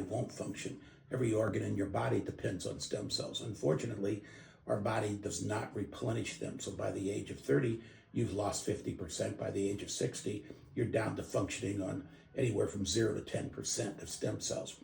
body won't function. Every organ in your body depends on stem cells. Unfortunately, our body does not replenish them. So by the age of 30, you've lost 50%. By the age of 60, you're down to functioning on anywhere from 0 to 10% of stem cells.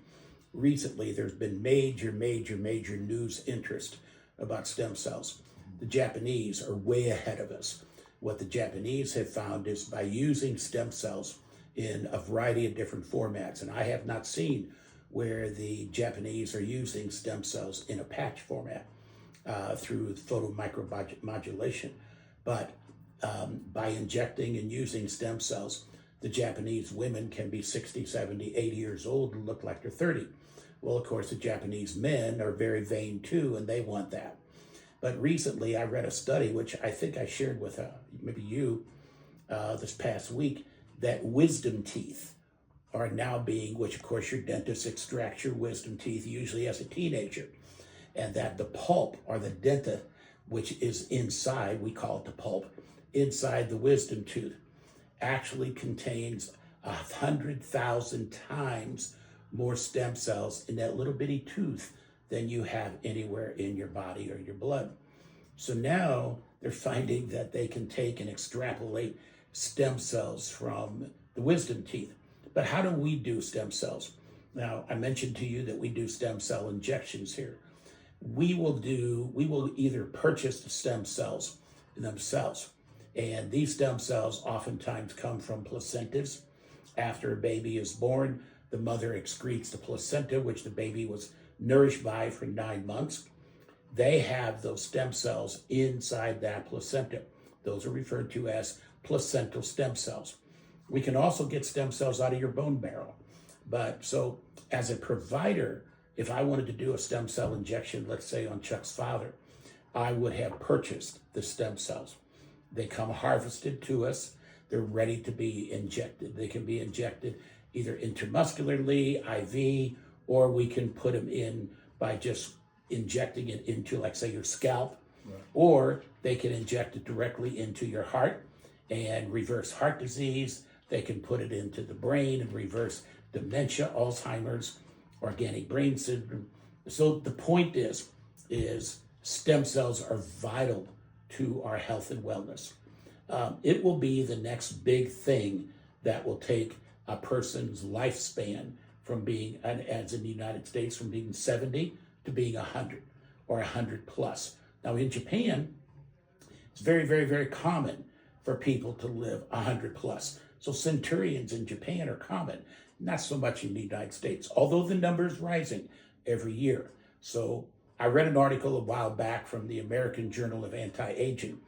Recently, there's been major news interest about stem cells. The Japanese are way ahead of us. What the Japanese have found is by using stem cells in a variety of different formats, and I have not seen where the Japanese are using stem cells in a patch format through photomicromodulation, but by injecting and using stem cells, the Japanese women can be 60, 70, 80 years old and look like they're 30. Well, of course, the Japanese men are very vain too, and they want that. But recently, I read a study, which I think I shared with maybe you this past week, that wisdom teeth are now being, which of course your dentist extracts your wisdom teeth usually as a teenager, and that the pulp or the denta, which is inside, we call it the pulp, inside the wisdom tooth, actually contains 100,000 times more stem cells in that little bitty tooth than you have anywhere in your body or your blood. So now they're finding that they can take and extrapolate stem cells from the wisdom teeth. But how do we do stem cells? Now, I mentioned to you that we do stem cell injections here. We will either purchase the stem cells themselves, and these stem cells oftentimes come from placentas. After a baby is born, the mother excretes the placenta, which the baby was nourished by for 9 months. They have those stem cells inside that placenta. Those are referred to as placental stem cells. We can also get stem cells out of your bone marrow. But so as a provider, if I wanted to do a stem cell injection, let's say on Chuck's father, I would have purchased the stem cells. They come harvested to us. They're ready to be injected. They can be injected either intramuscularly, IV, or we can put them in by just injecting it into, like, say, your scalp, right. Or they can inject it directly into your heart and reverse heart disease. They can put it into the brain and reverse dementia, Alzheimer's, organic brain syndrome. So the point is stem cells are vital to our health and wellness. It will be the next big thing that will take a person's lifespan from being, as in the United States, from being 70 to being 100 or 100 plus. Now in Japan, it's very common for people to live 100 plus. So centurions in Japan are common, not so much in the United States, although the number is rising every year. So I read an article a while back from the American Journal of Anti-Aging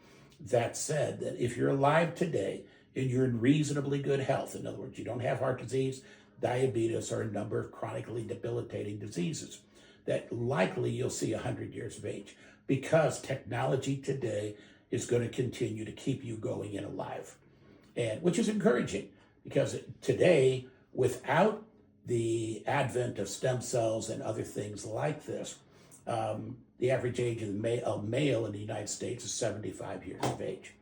that said that if you're alive today and you're in reasonably good health, in other words, you don't have heart disease, diabetes, or a number of chronically debilitating diseases, that likely you'll see 100 years of age, because technology today is going to continue to keep you going and alive, and which is encouraging, because today, without the advent of stem cells and other things like this, the average age of a male in the United States is 75 years of age.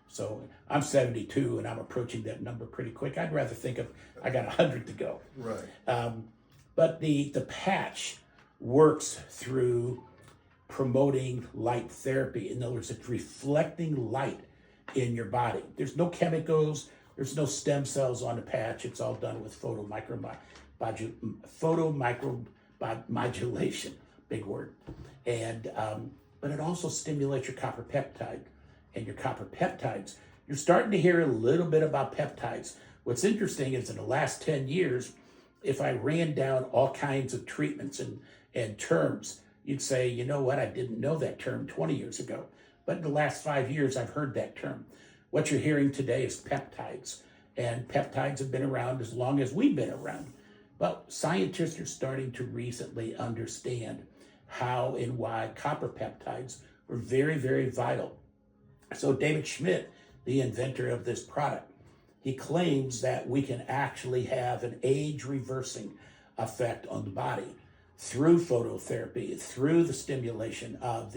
So I'm 72 and I'm approaching that number pretty quick. I'd rather think of I got 100 to go. Right. But the patch works through promoting light therapy. In other words, it's reflecting light in your body. There's no chemicals, there's no stem cells on the patch. It's all done with photomicromodulation, big word. And but it also stimulates your copper peptide. And your copper peptides, you're starting to hear a little bit about peptides. What's interesting is in the last 10 years, if I ran down all kinds of treatments and terms, you'd say, you know what, I didn't know that term 20 years ago. But in the last 5 years, I've heard that term. What you're hearing today is peptides. And peptides have been around as long as we've been around. But scientists are starting to recently understand how and why copper peptides are very vital. So David Schmidt, the inventor of this product, he claims that we can actually have an age-reversing effect on the body through phototherapy, through the stimulation of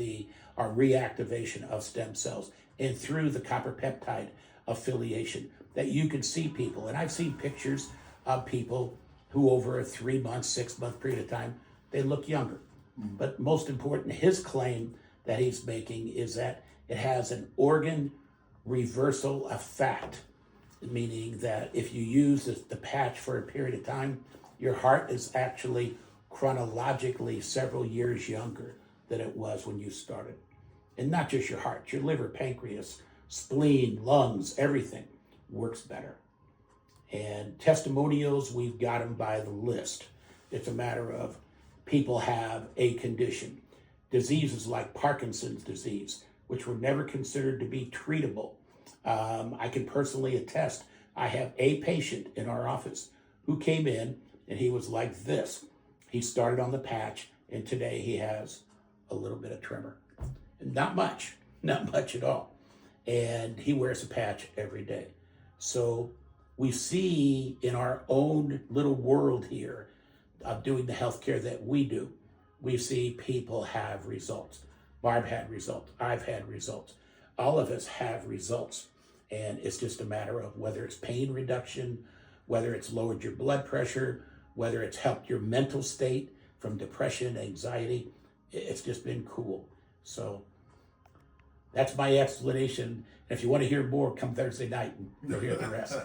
our reactivation of stem cells, and through the copper peptide affiliation, that you can see people. And I've seen pictures of people who over a 3 month, 6 month period of time, they look younger. But most important, his claim that he's making is that it has an organ reversal effect, meaning that if you use the patch for a period of time, your heart is actually chronologically several years younger than it was when you started. And not just your heart, your liver, pancreas, spleen, lungs, everything works better. And testimonials, we've got them by the list. It's a matter of people have a condition. Diseases like Parkinson's disease, which were never considered to be treatable. I can personally attest, I have a patient in our office who came in and he was like this. He started on the patch and today he has a little bit of tremor. Not much at all. And he wears a patch every day. So we see in our own little world here of doing the healthcare that we do, we see people have results. Barb had results. I've had results. All of us have results. And it's just a matter of whether it's pain reduction, whether it's lowered your blood pressure, whether it's helped your mental state from depression, anxiety. It's just been cool. So that's my explanation. If you want to hear more, come Thursday night and you'll hear the rest.